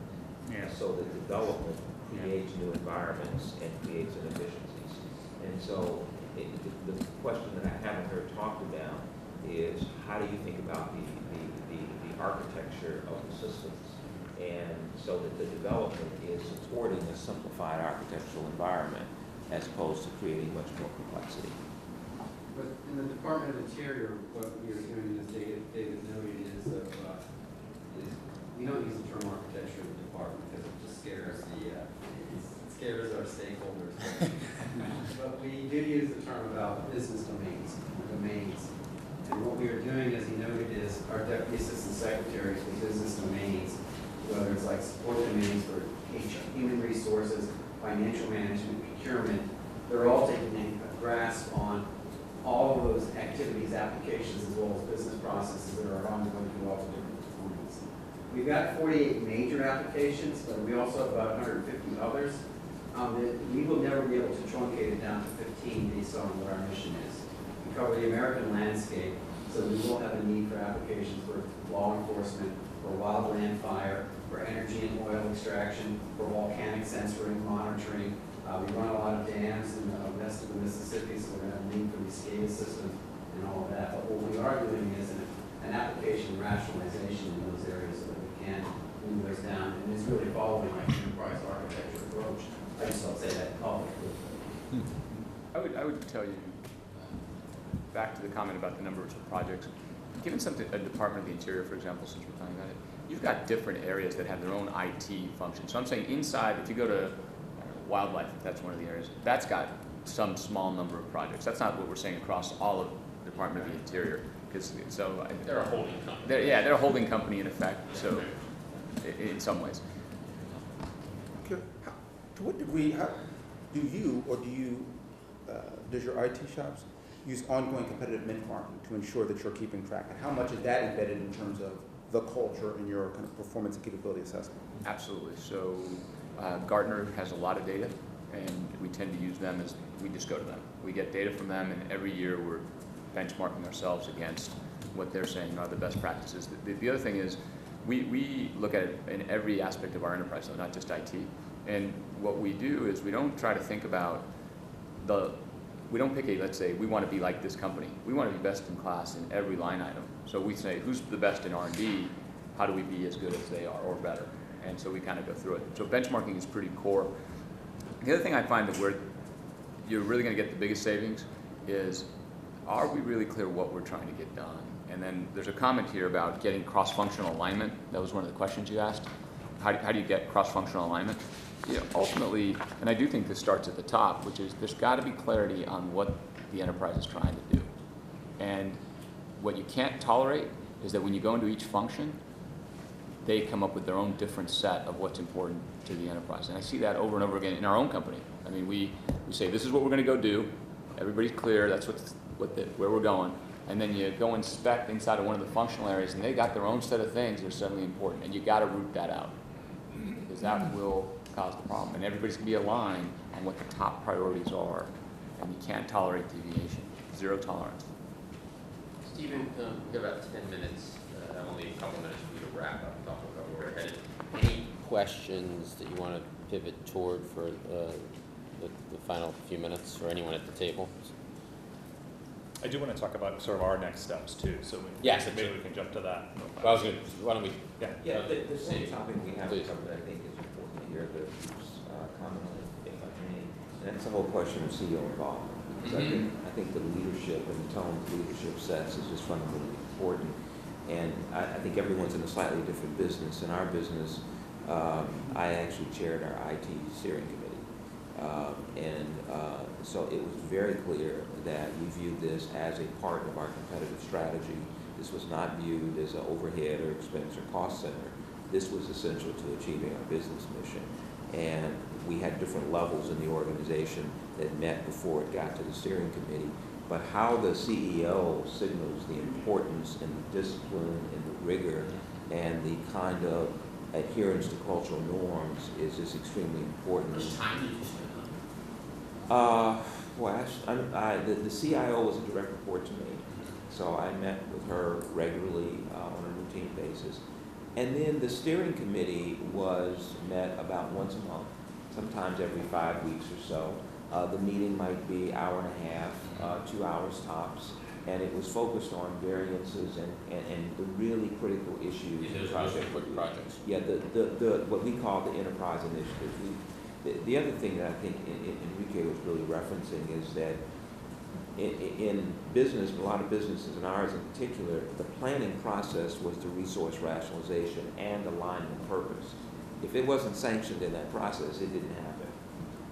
Yeah.
So that development creates new environments and creates inefficiencies. And so the question that I haven't heard talked about is how do you think about the architecture of the systems, and so that the development is supporting a simplified architectural environment as opposed to creating much more complexity.
But in the Department of Interior, what we are doing, as David noted, is we don't use the term architecture in the department because it just scares our stakeholders. But we do use the term about business domains. And what we are doing, as he noted, is our deputy assistant secretaries for business domains, whether it's like support domains for human resources, financial management, procurement, they're all taking a grasp on all of those activities, applications, as well as business processes that are ongoing through all the different departments. We've got 48 major applications, but we also have about 150 others. That we will never be able to truncate it down to 15 based on what our mission is. We cover the American landscape, so we will have a need for applications for law enforcement, for wildland fire, for energy and oil extraction, for volcanic sensoring monitoring. We run a lot of dams in the west of the Mississippi, so we're going to have a need for the SCADA system and all of that. But what we are doing is an application rationalization in those areas so that we can move those down. And it's really following like enterprise architecture approach. I just don't say that publicly.
I would tell you, back to the comment about the numbers of projects, given a Department of the Interior, for example, since we're talking about it, you've got different areas that have their own IT function. So I'm saying inside, if you go to wildlife, if that's one of the areas, that's got some small number of projects. That's not what we're saying across all of the Department of the Interior.
They're a holding company.
They're a holding company in effect, so in some ways.
To what degree do you does your IT shops use ongoing competitive benchmarking to ensure that you're keeping track? And how much is that embedded in terms of the culture in your kind of performance and capability assessment?
Absolutely. So Gartner has a lot of data, and we tend to use them as we just go to them. We get data from them, and every year we're benchmarking ourselves against what they're saying are the best practices. The other thing is we look at it in every aspect of our enterprise, so not just IT. And what we do is we don't try to think about we don't pick let's say, we want to be like this company. We want to be best in class in every line item. So we say, who's the best in R&D? How do we be as good as they are or better? And so we kind of go through it. So benchmarking is pretty core. The other thing I find that you're really going to get the biggest savings is, are we really clear what we're trying to get done? And then there's a comment here about getting cross-functional alignment. That was one of the questions you asked. How do you get cross-functional alignment? Ultimately, and I do think this starts at the top, which is there's got to be clarity on what the enterprise is trying to do. And what you can't tolerate is that when you go into each function, they come up with their own different set of what's important to the enterprise. And I see that over and over again in our own company. I mean, we say, this is what we're going to go do. Everybody's clear. That's where we're going. And then you go inspect inside of one of the functional areas, and they got their own set of things that are suddenly important. And you got to root that out, because that will cause the problem. And everybody's going to be aligned on what the top priorities are. And you can't tolerate deviation. Zero tolerance.
Stephen, we have about 10 minutes. I'm only a couple minutes for you to wrap up and talk about where we're headed. Any questions that you want to pivot toward for the final few minutes, or anyone at the table?
I do want to talk about sort of our next steps too, so maybe we can jump to that.
Well, why don't we?
Yeah, the same topic we haven't covered, I think, is important to hear the comment on it, if I may. And that's the whole question of CEO involvement. Because I think the leadership and the tone the leadership sets is just fundamentally important. And I think everyone's in a slightly different business. In our business, I actually chaired our IT steering committee. So it was very clear that we viewed this as a part of our competitive strategy. This was not viewed as an overhead or expense or cost center. This was essential to achieving our business mission. And we had different levels in the organization that met before it got to the steering committee. But how the CEO signals the importance and the discipline and the rigor and the kind of adherence to cultural norms is extremely important.
How much time did you spend on it?
The CIO was a direct report to me, so I met with her regularly on a routine basis. And then the steering committee was met about once a month, sometimes every 5 weeks or so. The meeting might be an hour and a half, 2 hours tops, and it was focused on variances and the really critical issues.
Those are quick projects.
Yeah, what we call the enterprise initiatives. The other thing that I think Enrique was really referencing is that in business, a lot of businesses, and ours in particular, the planning process was the resource rationalization and alignment of purpose. If it wasn't sanctioned in that process, it didn't happen.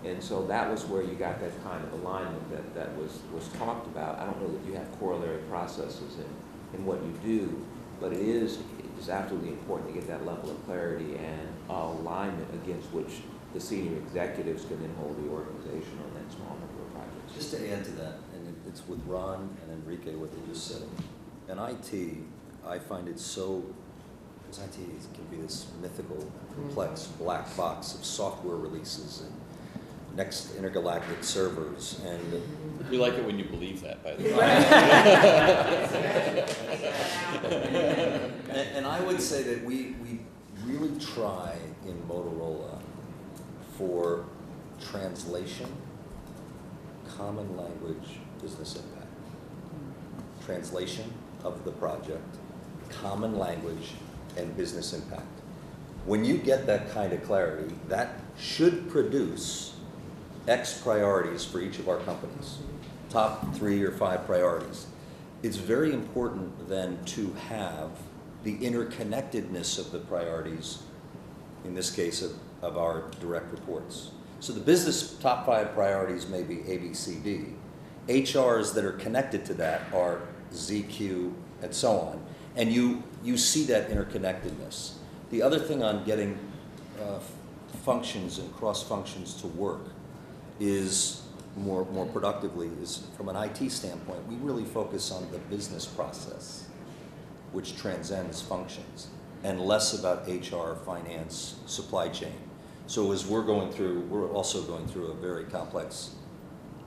And so that was where you got that kind of alignment that was talked about. I don't know that you have corollary processes in what you do, but it's absolutely important to get that level of clarity and alignment against which the senior executives can then hold the organization on that small number of projects.
Just to add to that, and it's with Ron and Enrique, what they just said. In IT, I find it so, because IT can be this mythical, complex black box of software releases and next intergalactic servers, and
We like it when you believe that, by the way.
and I would say that we really try in Motorola for translation, common language, business impact. Translation of the project, common language, and business impact. When you get that kind of clarity, that should produce X priorities for each of our companies, top 3 or 5 priorities. It's very important then to have the interconnectedness of the priorities, in this case of our direct reports. So the business top 5 priorities may be A, B, C, D. HRs that are connected to that are Z, Q, and so on. And you see that interconnectedness. The other thing on getting functions and cross functions to work is more productively is from an IT standpoint, we really focus on the business process, which transcends functions, and less about HR, finance, supply chain. So as we're also going through a very complex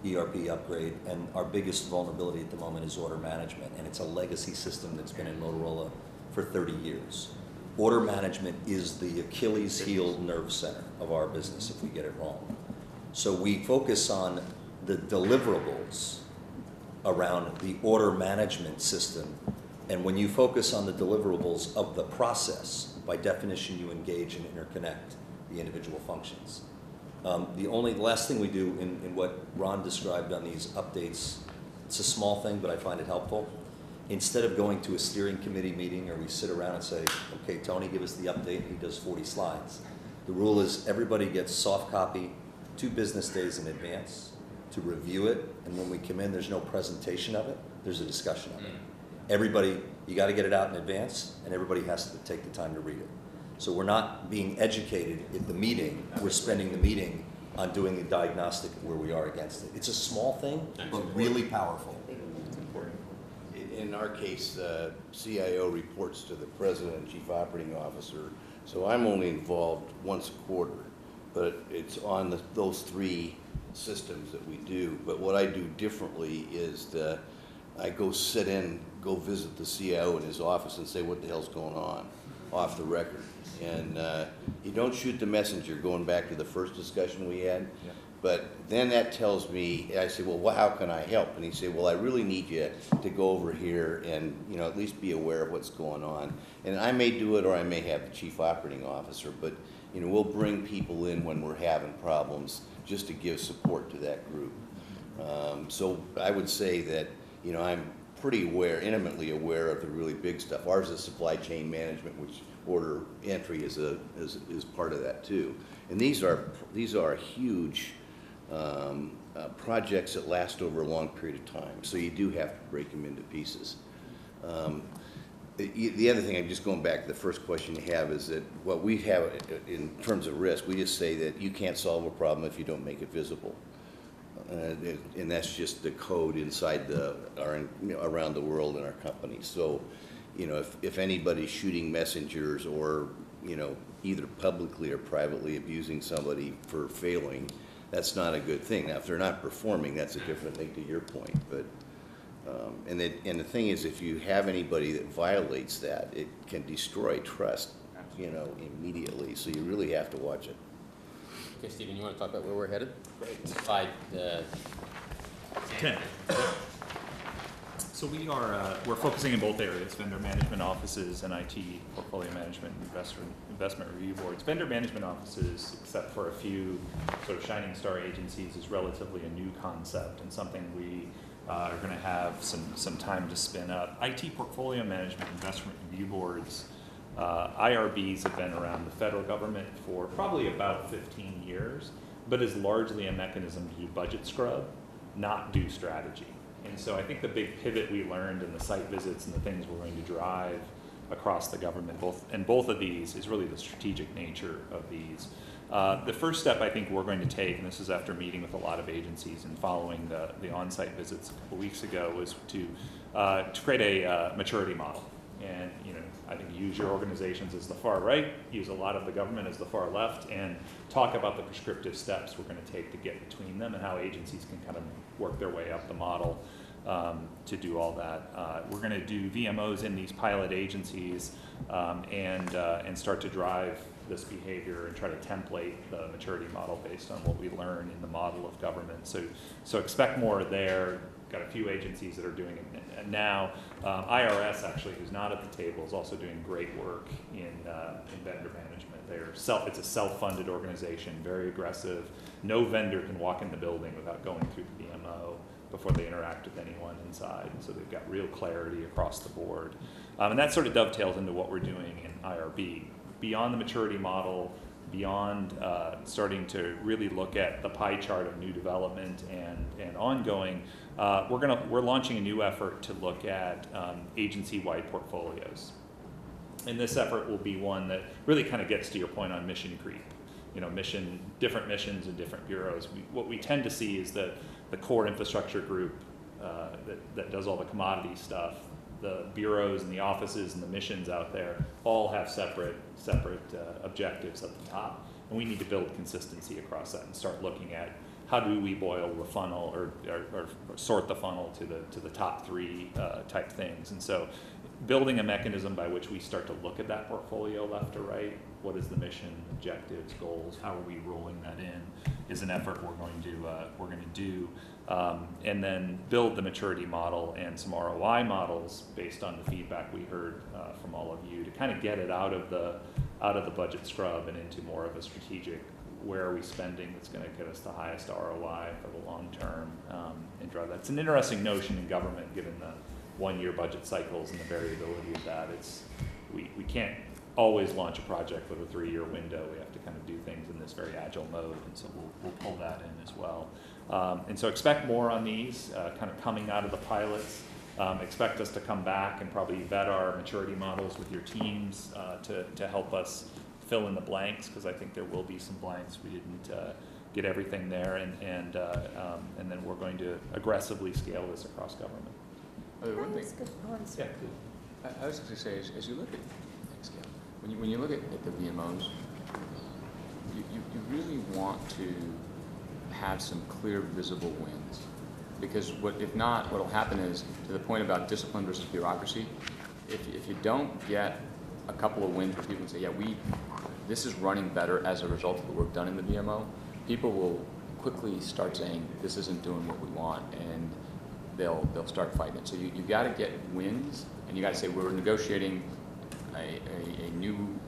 ERP upgrade, and our biggest vulnerability at the moment is order management, and it's a legacy system that's been in Motorola for 30 years. Order management is the Achilles heel nerve center of our business if we get it wrong. So we focus on the deliverables around the order management system, and when you focus on the deliverables of the process, by definition you engage and interconnect the individual functions. The last thing we do in what Ron described on these updates, it's a small thing, but I find it helpful. Instead of going to a steering committee meeting or we sit around and say, okay, Tony, give us the update, and he does 40 slides. The rule is everybody gets soft copy 2 business days in advance to review it, and when we come in, there's no presentation of it, there's a discussion of it. Everybody, you got to get it out in advance, and everybody has to take the time to read it. So we're not being educated at the meeting, we're spending the meeting on doing the diagnostic of where we are against it. It's a small thing, but really powerful.
It's important.
In our case, the CIO reports to the president and chief operating officer, so I'm only involved once a quarter, but it's on those 3 systems that we do. But what I do differently is I go visit the CIO in his office and say, what the hell's going on, off the record. And you don't shoot the messenger, going back to the first discussion we had. Yeah. But then that tells me, I say, well, how can I help? And he said, well, I really need you to go over here and, at least be aware of what's going on. And I may do it, or I may have the chief operating officer, but, we'll bring people in when we're having problems just to give support to that group. So I would say that, I'm pretty intimately aware of the really big stuff. Ours is supply chain management, which order entry is part of that too. And these are huge projects that last over a long period of time. So you do have to break them into pieces. The other thing, I'm just going back to the first question you have, is that what we have in terms of risk, we just say that you can't solve a problem if you don't make it visible. And that's just the code inside around the world in our company. So, if anybody's shooting messengers or, either publicly or privately abusing somebody for failing, that's not a good thing. Now, if they're not performing, that's a different thing to your point. But and the thing is, if you have anybody that violates that, it can destroy trust, immediately. So you really have to watch it.
Okay, Stephen, you want to talk about where we're headed? Great. Slide
10. So we're focusing in both areas: vendor management offices and IT, portfolio management, investment review boards. Vendor management offices, except for a few sort of shining star agencies, is relatively a new concept and something we are going to have some time to spin up. IT portfolio management, investment review boards, IRBs have been around the federal government for probably about 15 years, but is largely a mechanism to do budget scrub, not do strategy. And so I think the big pivot we learned in the site visits and the things we're going to drive across the government, both of these, is really the strategic nature of these. The first step I think we're going to take, and this is after meeting with a lot of agencies and following the on-site visits a couple weeks ago, was to create a maturity model. And I think use your organizations as the far right, use a lot of the government as the far left, and talk about the prescriptive steps we're going to take to get between them and how agencies can kind of work their way up the model to do all that. We're going to do VMOs in these pilot agencies and start to drive this behavior and try to template the maturity model based on what we learn in the model of government. So expect more there. Got a few agencies that are doing it now. IRS, actually, who's not at the table, is also doing great work in vendor management. It's a self-funded organization, very aggressive. No vendor can walk in the building without going through the BMO before they interact with anyone inside. And so they've got real clarity across the board. And that sort of dovetails into what we're doing in IRB. Beyond the maturity model, beyond starting to really look at the pie chart of new development and ongoing, we're launching a new effort to look at agency-wide portfolios. And this effort will be one that really kind of gets to your point on mission creep. Different missions and different bureaus. What we tend to see is that the core infrastructure group that does all the commodity stuff, the bureaus and the offices and the missions out there all have separate objectives at the top, and we need to build consistency across that and start looking at how do we boil the funnel or sort the funnel to the top three type things. And so building a mechanism by which we start to look at that portfolio left to right, what is the mission, objectives, goals, how are we rolling that in, is an effort we're going to do. And then build the maturity model and some ROI models based on the feedback we heard from all of you to kind of get it out of the budget scrub and into more of a strategic, where are we spending that's going to get us the highest ROI for the long term and drive that. It's an interesting notion in government given the one-year budget cycles and the variability of that. We can't always launch a project with a 3-year window. We have to kind of do things in this very agile mode, and so we'll pull that in as well. And so expect more on these kind of coming out of the pilots. Expect us to come back and probably vet our maturity models with your teams to help us fill in the blanks, because I think there will be some blanks. We didn't get everything there, and then we're going to aggressively scale this across government.
One thing.
Yeah.
I was going to say, as you look at scale, when you look at the VMOs, you really want to have some clear, visible wins, because if not, what will happen is, to the point about discipline versus bureaucracy, if you don't get a couple of wins where people can say, yeah, this is running better as a result of the work done in the VMO, people will quickly start saying this isn't doing what we want, and they'll start fighting it. So you got to get wins, and you got to say we're negotiating a new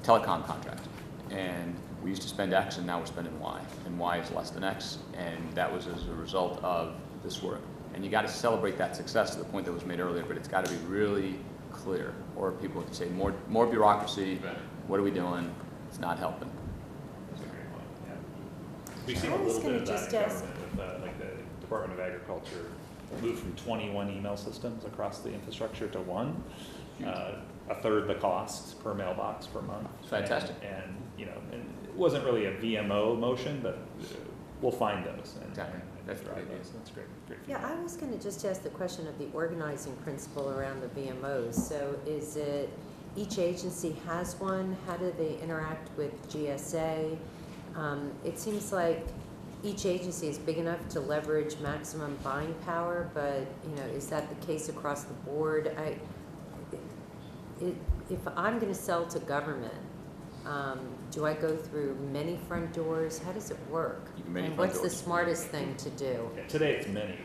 telecom contract, and we used to spend X and now we're spending Y, and Y is less than X, and that was as a result of this work. And you got to celebrate that success to the point that was made earlier, but it's got to be really clear, or people can say more bureaucracy. What are we doing? It's not helping.
We've seen
I
a
was
little bit
gonna
of that
just
in
ask-
government with, like the Department of Agriculture moved from 21 email systems across the infrastructure to one. A third the cost per mailbox per month.
Fantastic.
And you know, and it wasn't really a VMO motion, but we'll find those. And,
Exactly. That's a
drive
good idea.
those. That's great. Great.
Yeah, I was gonna just ask the question of the organizing principle around the VMOs. So is it, each agency has one? How do they interact with GSA? It seems like each agency is big enough to leverage maximum buying power, but, you know, is that the case across the board? If I'm gonna sell to government, do I go through many front doors? How does it work?
Many
And
front
what's the
doors.
smartest thing to do?
Yeah, today it's many.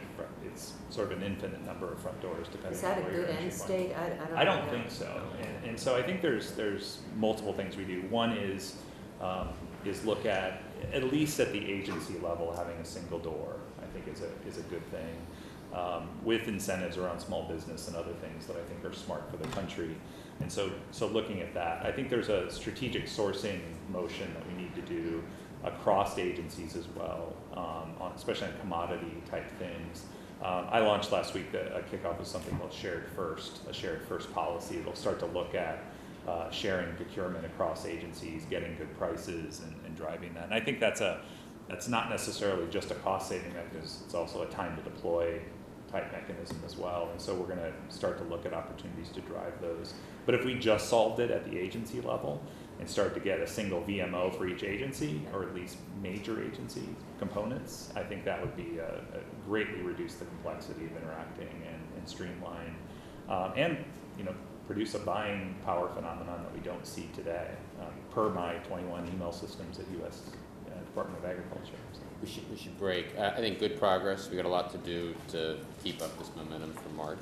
It's sort of an infinite number of front doors depending
Is that
on
a
where your
good
entry
end
point.
state?
I don't think so. And so I think there's multiple things we do. One is look at least at the agency level, having a single door, I think is a good thing. With incentives around small business and other things that I think are smart for the country. And so looking at that, I think there's a strategic sourcing motion that we need to do across agencies as well, especially on commodity type things. I launched last week a kickoff with something called Shared First, a Shared First policy. It'll start to look at sharing procurement across agencies, getting good prices, and driving that. And I think that's not necessarily just a cost saving mechanism, it's also a time to deploy type mechanism as well. And so we're going to start to look at opportunities to drive those. But if we just solved it at the agency level and start to get a single VMO for each agency, or at least major agency components, I think that would be greatly reduce the complexity of interacting and streamline, and you know, produce a buying power phenomenon that we don't see today, per my 21 email systems at U.S. Department of Agriculture. So.
We should break. I think good progress. We got a lot to do to keep up this momentum for March.